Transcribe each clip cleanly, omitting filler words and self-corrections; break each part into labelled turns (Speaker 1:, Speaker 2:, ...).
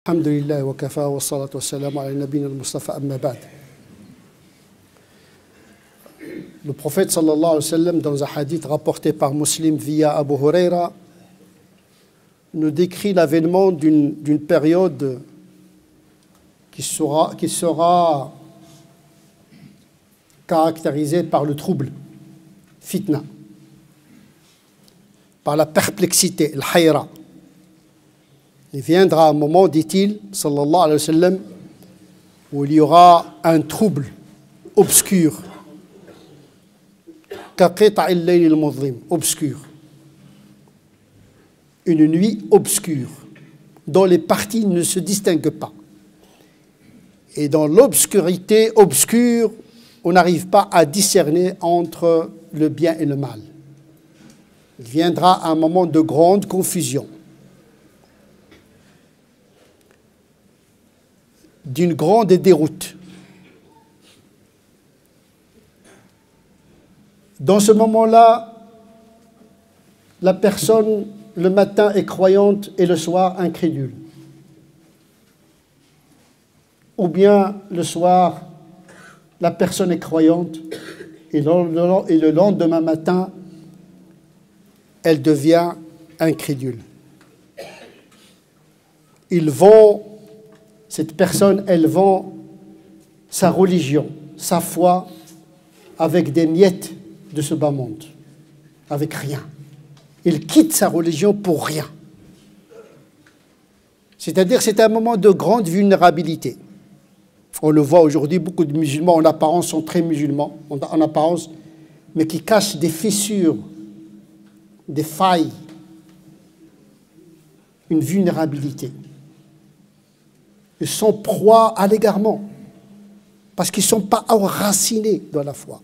Speaker 1: Alhamdulillah wa kafa wa salatu wa salam ala nabina al-Mustafa amma ba'd. Le prophète sallallahu alayhi wa sallam, dans un hadith rapporté par Muslim via Abu Huraira, nous décrit l'avènement d'une période qui sera caractérisée par le trouble, fitna, par la perplexité, le hayra. Il viendra un moment, dit-il, sallallahu alayhi wa sallam, où il y aura un trouble obscur, obscur, une nuit obscure, dont les parties ne se distinguent pas. Et dans l'obscurité obscure, on n'arrive pas à discerner entre le bien et le mal. Il viendra un moment de grande confusion, d'une grande déroute. Dans ce moment-là, la personne, le matin, est croyante et le soir, incrédule. Ou bien, le soir, la personne est croyante et le lendemain matin, elle devient incrédule. Cette personne, elle vend sa religion, sa foi, avec des miettes de ce bas monde, avec rien. Il quitte sa religion pour rien. C'est-à-dire, c'est un moment de grande vulnérabilité. On le voit aujourd'hui, beaucoup de musulmans en apparence sont très musulmans, en apparence, mais qui cachent des fissures, des failles, une vulnérabilité. Ils sont proies à l'égarement, parce qu'ils ne sont pas enracinés dans la foi.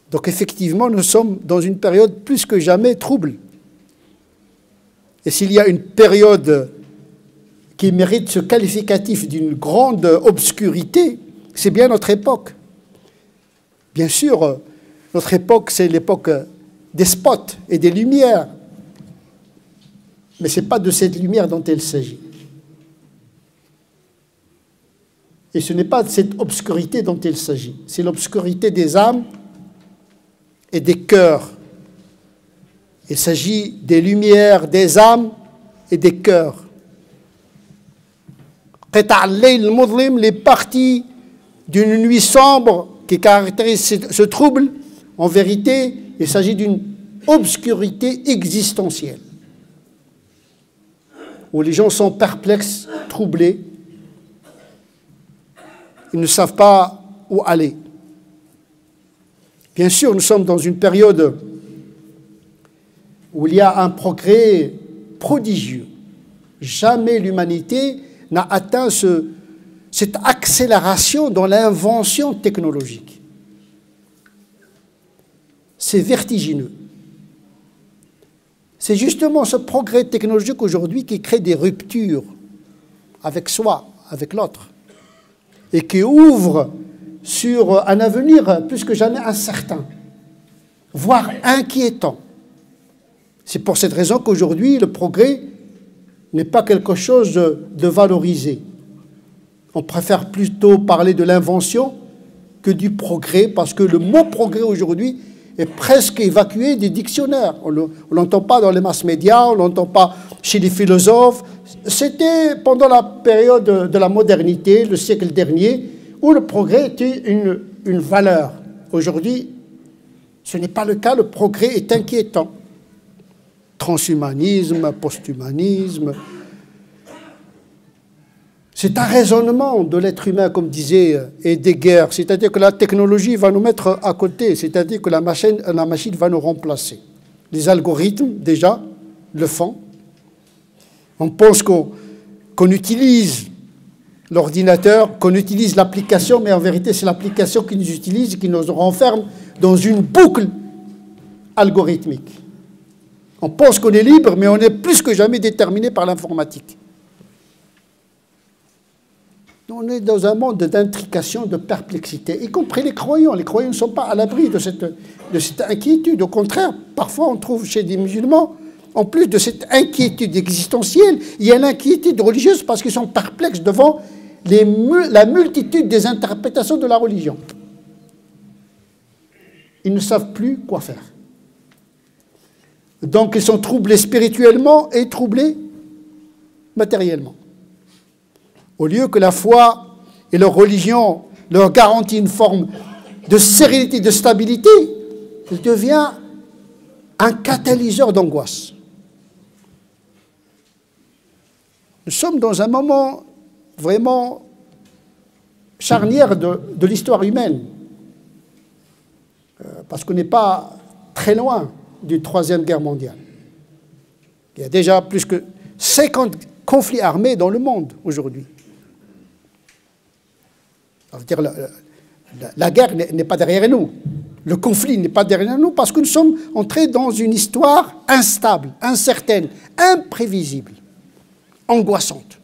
Speaker 1: Donc effectivement, nous sommes dans une période plus que jamais trouble. Et s'il y a une période qui mérite ce qualificatif d'une grande obscurité, c'est bien notre époque. Bien sûr, notre époque, c'est l'époque des spots et des lumières. Mais ce n'est pas de cette lumière dont il s'agit. Et ce n'est pas de cette obscurité dont il s'agit. C'est l'obscurité des âmes et des cœurs. Il s'agit des lumières des âmes et des cœurs. Les parties d'une nuit sombre qui caractérise ce trouble, en vérité, il s'agit d'une obscurité existentielle, où les gens sont perplexes, troublés, ils ne savent pas où aller. Bien sûr, nous sommes dans une période où il y a un progrès prodigieux. Jamais l'humanité n'a atteint cette accélération dans l'invention technologique. C'est vertigineux. C'est justement ce progrès technologique aujourd'hui qui crée des ruptures avec soi, avec l'autre, et qui ouvre sur un avenir plus que jamais incertain, voire inquiétant. C'est pour cette raison qu'aujourd'hui, le progrès n'est pas quelque chose de valorisé. On préfère plutôt parler de l'invention que du progrès, parce que le mot progrès aujourd'hui est presque évacué des dictionnaires. On ne l'entend pas dans les masses médias, on ne l'entend pas chez les philosophes. C'était pendant la période de la modernité, le siècle dernier, où le progrès était une valeur. Aujourd'hui, ce n'est pas le cas, le progrès est inquiétant. Transhumanisme, posthumanisme. C'est un raisonnement de l'être humain, comme disait Heidegger, c'est-à-dire que la technologie va nous mettre à côté, c'est-à-dire que la machine va nous remplacer. Les algorithmes, déjà, le font. On pense qu'on utilise l'ordinateur, qu'on utilise l'application, mais en vérité, c'est l'application qui nous utilise et qui nous renferme dans une boucle algorithmique. On pense qu'on est libre, mais on est plus que jamais déterminé par l'informatique. On est dans un monde d'intrication, de perplexité, y compris les croyants. Les croyants ne sont pas à l'abri de cette inquiétude. Au contraire, parfois on trouve chez des musulmans en plus de cette inquiétude existentielle, il y a l'inquiétude religieuse parce qu'ils sont perplexes devant la multitude des interprétations de la religion. Ils ne savent plus quoi faire. Donc ils sont troublés spirituellement et troublés matériellement. Au lieu que la foi et leur religion leur garantissent une forme de sérénité, de stabilité, il devient un catalyseur d'angoisse. Nous sommes dans un moment vraiment charnière de l'histoire humaine, parce qu'on n'est pas très loin d'une troisième guerre mondiale. Il y a déjà plus que 50 conflits armés dans le monde aujourd'hui. Ça veut dire la guerre n'est pas derrière nous. Le conflit n'est pas derrière nous parce que nous sommes entrés dans une histoire instable, incertaine, imprévisible, angoissante.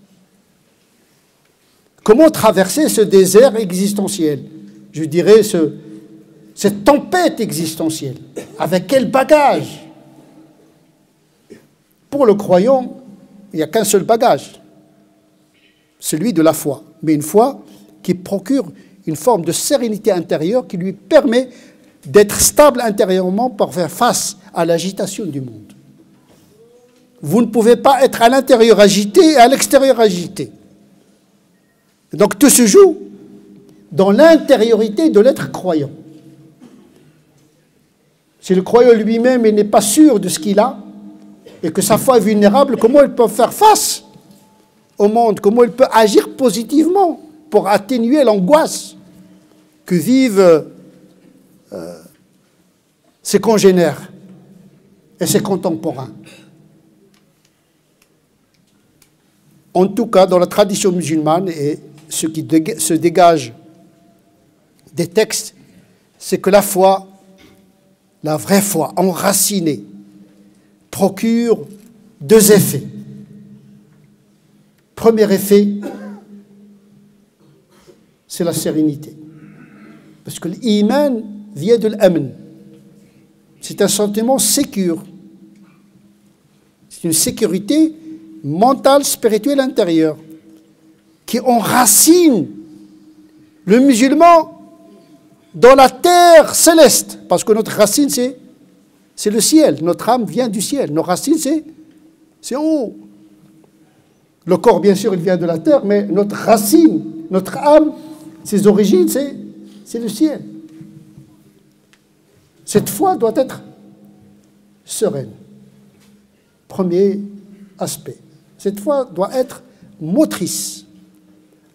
Speaker 1: Comment traverser ce désert existentiel? Je dirais cette tempête existentielle. Avec quel bagage? Pour le croyant, il n'y a qu'un seul bagage, celui de la foi. Mais une foi qui procure une forme de sérénité intérieure qui lui permet d'être stable intérieurement pour faire face à l'agitation du monde. Vous ne pouvez pas être à l'intérieur agité et à l'extérieur agité. Donc tout se joue dans l'intériorité de l'être croyant. Si le croyant lui-même n'est pas sûr de ce qu'il a et que sa foi est vulnérable, comment il peut faire face au monde? Comment il peut agir positivement pour atténuer l'angoisse que vivent ses congénères et ses contemporains? En tout cas, dans la tradition musulmane, et ce qui se dégage des textes, c'est que la foi, la vraie foi, enracinée, procure deux effets. Premier effet, c'est la sérénité. Parce que l'iman vient de l'amn. C'est un sentiment sécure. C'est une sécurité mentale, spirituelle, intérieure, qui enracine le musulman dans la terre céleste. Parce que notre racine, c'est le ciel. Notre âme vient du ciel. Nos racines, c'est en haut. Le corps, bien sûr, il vient de la terre, mais notre racine, notre âme, ses origines, c'est le ciel. Cette foi doit être sereine. Premier aspect. Cette foi doit être motrice,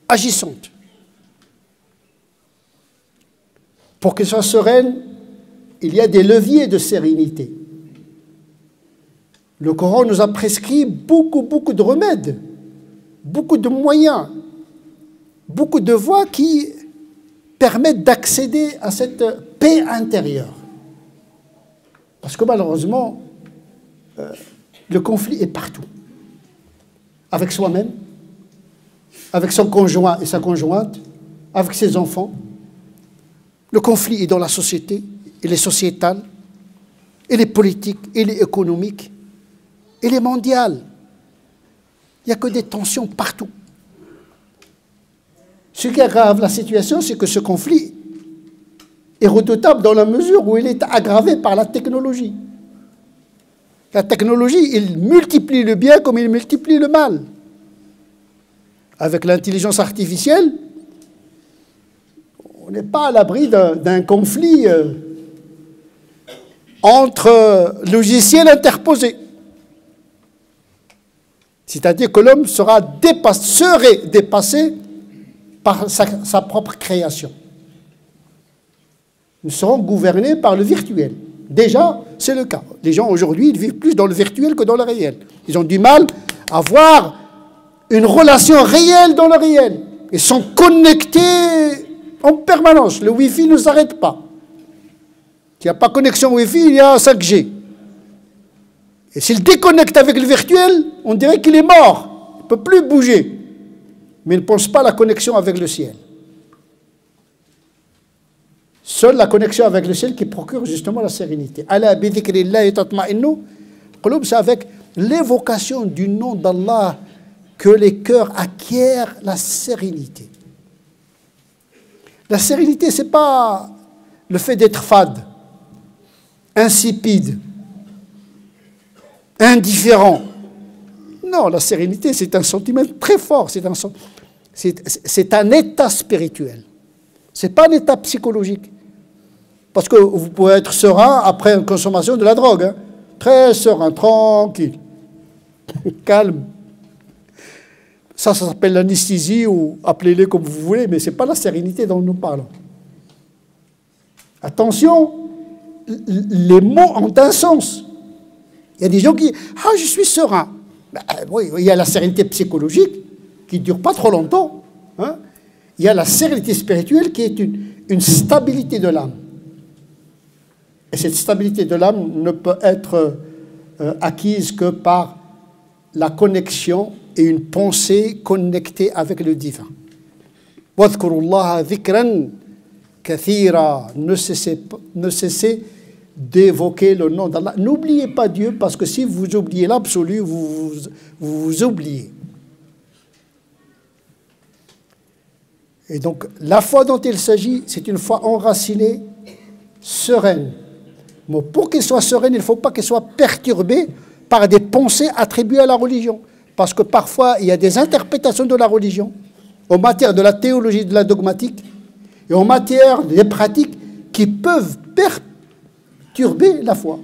Speaker 1: agissante. Pour qu'elle soit sereine, il y a des leviers de sérénité. Le Coran nous a prescrit beaucoup de remèdes, beaucoup de moyens, beaucoup de voies qui permettent d'accéder à cette paix intérieure. Parce que malheureusement, le conflit est partout. Avec soi-même, avec son conjoint et sa conjointe, avec ses enfants. Le conflit est dans la société, il est sociétal, il est politique, il est économique, il est mondial. Il n'y a que des tensions partout. Ce qui aggrave la situation, c'est que ce conflit est redoutable dans la mesure où il est aggravé par la technologie. La technologie, il multiplie le bien comme il multiplie le mal. Avec l'intelligence artificielle, on n'est pas à l'abri d'un conflit entre logiciels interposés. C'est-à-dire que l'homme serait dépassé par sa propre création. Nous serons gouvernés par le virtuel. Déjà, c'est le cas. Les gens aujourd'hui, ils vivent plus dans le virtuel que dans le réel. Ils ont du mal à avoir une relation réelle dans le réel. Ils sont connectés en permanence. Le Wi-Fi ne s'arrête pas. S'il n'y a pas de connexion Wi-Fi, il y a 5G. Et s'il déconnecte avec le virtuel, on dirait qu'il est mort. Il ne peut plus bouger. Mais il ne pense pas à la connexion avec le ciel. Seule la connexion avec le ciel qui procure justement la sérénité. Ala bi dhikrillahi tatma'innu qulub, c'est avec l'évocation du nom d'Allah que les cœurs acquièrent la sérénité. La sérénité, ce n'est pas le fait d'être fade, insipide, indifférent. Non, la sérénité, c'est un sentiment très fort, c'est un état spirituel. Ce n'est pas un état psychologique. Parce que vous pouvez être serein après une consommation de la drogue. Hein. Très serein, tranquille, calme. Ça s'appelle l'anesthésie ou appelez-le comme vous voulez, mais ce n'est pas la sérénité dont nous parlons. Attention, les mots ont un sens. Il y a des gens qui disent « Ah, je suis serein ». Ben, oui, il y a la sérénité psychologique qui ne dure pas trop longtemps. Hein. Il y a la sérénité spirituelle qui est une stabilité de l'âme. Et cette stabilité de l'âme ne peut être acquise que par la connexion et une pensée connectée avec le divin. Ne cessez d'évoquer le nom d'Allah. N'oubliez pas Dieu, parce que si vous oubliez l'absolu, vous oubliez. Et donc, la foi dont il s'agit, c'est une foi enracinée, sereine. Mais pour qu'elle soit sereine, il ne faut pas qu'elle soit perturbée par des pensées attribuées à la religion. Parce que parfois, il y a des interprétations de la religion, en matière de la théologie, de la dogmatique, et en matière des pratiques qui peuvent perturber la foi.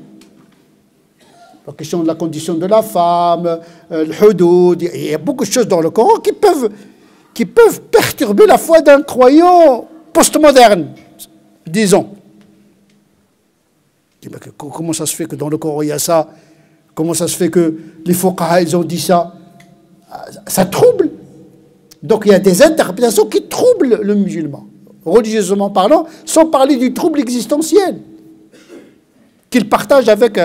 Speaker 1: La question de la condition de la femme, le hudud, il y a beaucoup de choses dans le Coran qui peuvent perturber la foi d'un croyant postmoderne, disons. Comment ça se fait que dans le Coran il y a ça? Comment ça se fait que les fuqaha ils ont dit ça? Ça trouble. Donc il y a des interprétations qui troublent le musulman, religieusement parlant, sans parler du trouble existentiel qu'il partage avec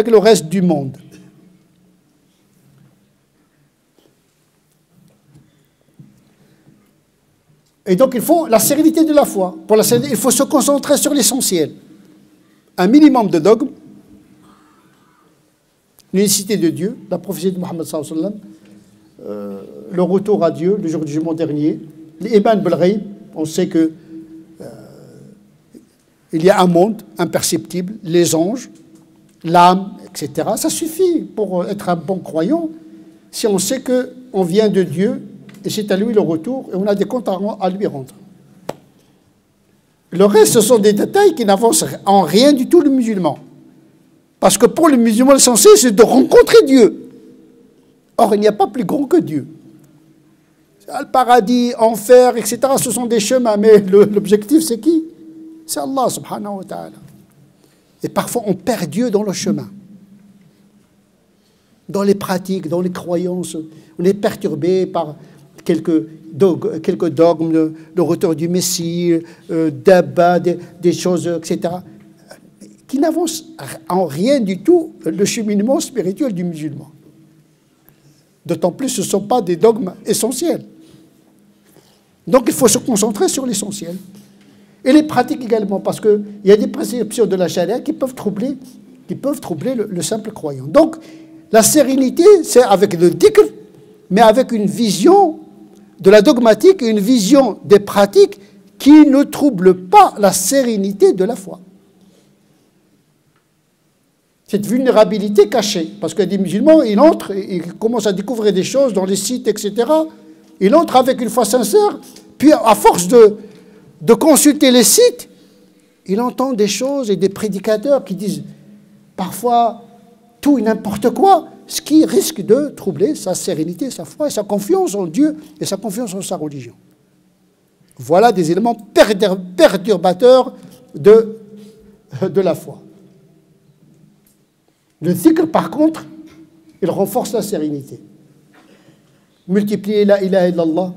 Speaker 1: le reste du monde. Et donc il faut la sérénité de la foi. Pour la sérénité, il faut se concentrer sur l'essentiel. Un minimum de dogme, l'unicité de Dieu, la prophétie de Mohammed sallallahu alayhi wa sallam, le retour à Dieu, le jour du jugement dernier, l'iman bil ghaib, on sait que il y a un monde imperceptible, les anges, l'âme, etc. Ça suffit pour être un bon croyant si on sait qu'on vient de Dieu et c'est à lui le retour et on a des comptes à lui rendre. Le reste, ce sont des détails qui n'avancent en rien du tout le musulman. Parce que pour le musulman, l'essentiel, c'est de rencontrer Dieu. Or, il n'y a pas plus grand que Dieu. Le paradis, enfer, etc., ce sont des chemins, mais l'objectif, c'est qui? C'est Allah, subhanahu wa ta'ala. Et parfois, on perd Dieu dans le chemin. Dans les pratiques, dans les croyances, on est perturbé par quelques dogmes, le retour du Messie, d'abat, des choses, etc., qui n'avancent en rien du tout le cheminement spirituel du musulman. D'autant plus, ce ne sont pas des dogmes essentiels. Donc, il faut se concentrer sur l'essentiel. Et les pratiques également, parce qu'il y a des perceptions de la charia qui peuvent troubler le simple croyant. Donc, la sérénité, c'est avec le dhikr, mais avec une vision de la dogmatique et une vision des pratiques qui ne troublent pas la sérénité de la foi. Cette vulnérabilité cachée, parce que des musulmans, ils entrent, ils commencent à découvrir des choses dans les sites, etc. Ils entrent avec une foi sincère, puis à force de consulter les sites, il entend des choses et des prédicateurs qui disent parfois tout et n'importe quoi, ce qui risque de troubler sa sérénité, sa foi et sa confiance en Dieu et sa confiance en sa religion. Voilà des éléments perturbateurs de la foi. Le dhikr, par contre, il renforce la sérénité. Multiplier la ilaha illallah,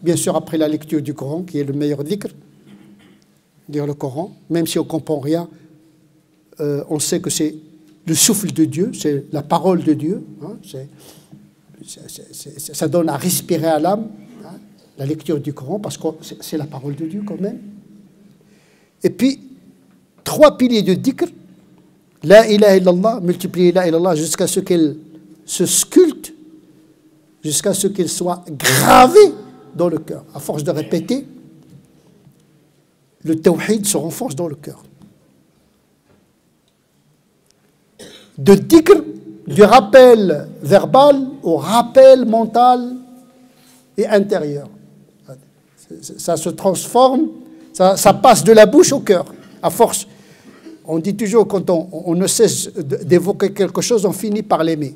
Speaker 1: bien sûr après la lecture du Coran, qui est le meilleur dhikr, lire le Coran, même si on ne comprend rien, on sait que c'est le souffle de Dieu, c'est la parole de Dieu, hein, ça donne à respirer à l'âme, hein, la lecture du Coran, parce que c'est la parole de Dieu quand même. Et puis, 3 piliers de dhikr, La ilaha illallah, multipliez la illallah jusqu'à ce qu'elle se sculpte, jusqu'à ce qu'elle soit gravée dans le cœur. À force de répéter, le tawhid se renforce dans le cœur. De dhikr, du rappel verbal au rappel mental et intérieur. Ça se transforme, ça passe de la bouche au cœur, à force. On dit toujours, quand on ne cesse d'évoquer quelque chose, on finit par l'aimer.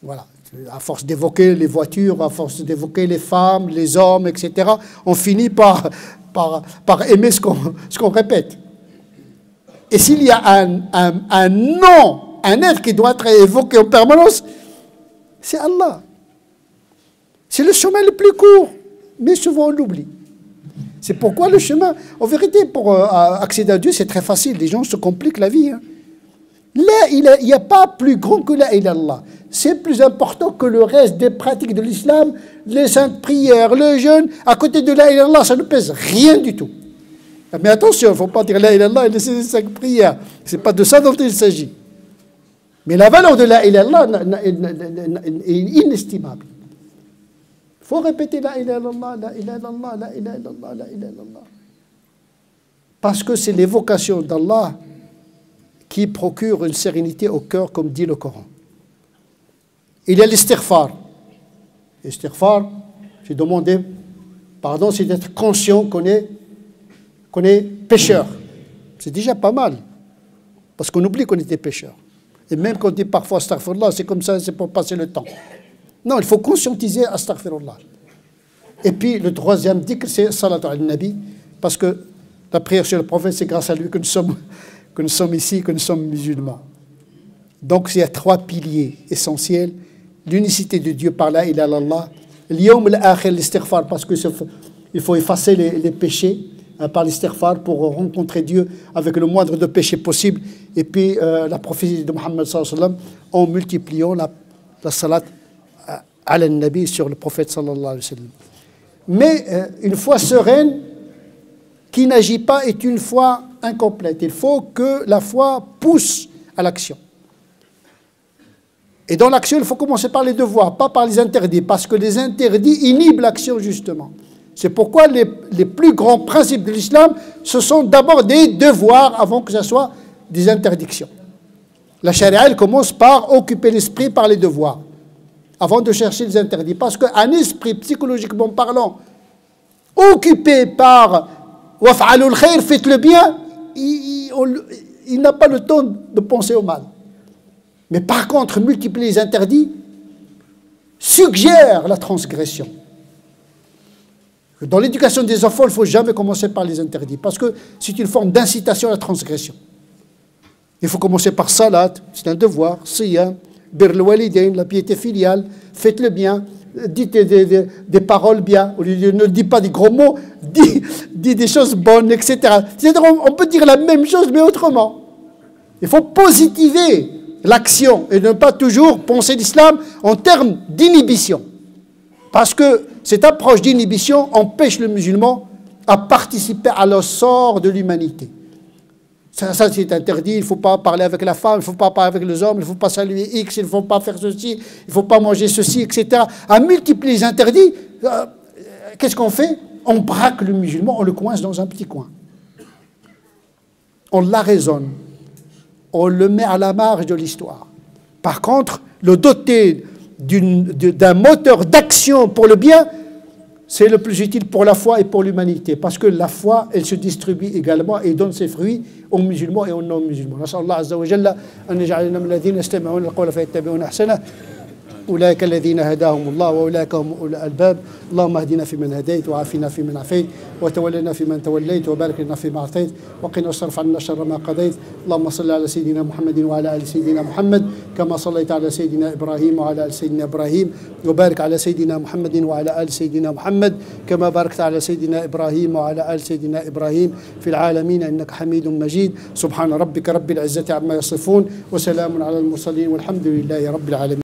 Speaker 1: Voilà. À force d'évoquer les voitures, à force d'évoquer les femmes, les hommes, etc., on finit par aimer ce qu'on répète. Et s'il y a un nom, un être qui doit être évoqué en permanence, c'est Allah. C'est le chemin le plus court, mais souvent on l'oublie. C'est pourquoi le chemin, en vérité, pour accéder à Dieu, c'est très facile. Les gens se compliquent la vie. Hein. Là, il n'y a pas plus grand que la ilaha illallah. C'est plus important que le reste des pratiques de l'islam, les saintes prières, le jeûne. À côté de la ilaha illallah, ça ne pèse rien du tout. Mais attention, il ne faut pas dire la ilaha illallah et laisser les 5 prières. Ce n'est pas de ça dont il s'agit. Mais la valeur de la ilaha illallah est inestimable. Il faut répéter la ilaha illallah, la ilaha illallah, la ilaha illallah, la ilaha illallah. Parce que c'est l'évocation d'Allah qui procure une sérénité au cœur, comme dit le Coran. Il y a l'istighfar. L'istighfar, c'est demander pardon, c'est d'être conscient qu'on est pécheur. C'est déjà pas mal. Parce qu'on oublie qu'on était pécheur. Et même quand on dit parfois astaghfirullah, c'est comme ça, c'est pour passer le temps. Non, il faut conscientiser astaghfirullah. Et puis le troisième dhikr, c'est salatu al-nabi, parce que la prière sur le prophète, c'est grâce à lui que nous sommes ici, que nous sommes musulmans. Donc il y a 3 piliers essentiels: l'unicité de Dieu par la ilaha illallah, l'yawm al-akhir, l'istighfar, parce qu'il faut effacer les péchés par l'istighfar pour rencontrer Dieu avec le moindre de péchés possible, et puis la prophétie de Muhammad sallallahu alayhi wa sallam en multipliant la salat al-nabi sur le prophète sallallahu alayhi wa sallam. Mais une foi sereine qui n'agit pas est une foi incomplète. Il faut que la foi pousse à l'action. Et dans l'action, il faut commencer par les devoirs, pas par les interdits, parce que les interdits inhibent l'action justement. C'est pourquoi les plus grands principes de l'islam, ce sont d'abord des devoirs avant que ce soit des interdictions. La charia, elle commence par occuper l'esprit par les devoirs, avant de chercher les interdits. Parce qu'un esprit, psychologiquement parlant, occupé par « waf'alul khair », faites le bien, il n'a pas le temps de penser au mal. Mais par contre, multiplier les interdits suggère la transgression. Dans l'éducation des enfants, il ne faut jamais commencer par les interdits, parce que c'est une forme d'incitation à la transgression. Il faut commencer par salat, c'est un devoir, siyam, bir al-walidain, la piété filiale, faites le bien, dites des paroles bien, ne dites pas des gros mots, dites des choses bonnes, etc. C'est-à-dire, on peut dire la même chose, mais autrement. Il faut positiver l'action et ne pas toujours penser l'islam en termes d'inhibition. Parce que cette approche d'inhibition empêche le musulman à participer à l'essor de l'humanité. Ça c'est interdit, il ne faut pas parler avec la femme, il ne faut pas parler avec les hommes, il ne faut pas saluer X, il ne faut pas faire ceci, il ne faut pas manger ceci, etc. À multiplier les interdits, qu'est-ce qu'on fait? On braque le musulman, on le coince dans un petit coin. On l'arraisonne, on le met à la marge de l'histoire. Par contre, le doter d'un moteur d'action pour le bien, c'est le plus utile pour la foi et pour l'humanité. Parce que la foi, elle se distribue également et donne ses fruits aux musulmans et aux non-musulmans. Nas'Allah azza wa jalla an yaj'alna min alladhina yastami'una al-qawla fayattabi'una ahsana. أولئك الذين هداهم الله وأولئك هم أولو الألباب اللهم اهدنا فيمن هديت وعافنا فيمن عافيت وتولنا فيمن توليت وبارك لنا فيما أعطيت وقنا واصرف عنا شر ما قضيت اللهم صل على سيدنا محمد وعلى آل سيدنا محمد كما صليت على سيدنا إبراهيم وعلى آل سيدنا إبراهيم وبارك على سيدنا محمد وعلى آل سيدنا محمد كما باركت على سيدنا إبراهيم وعلى آل سيدنا إبراهيم في العالمين إنك حميد مجيد سبحان ربك رب العزة عما يصفون وسلام على المرسلين والحمد لله رب العالمين.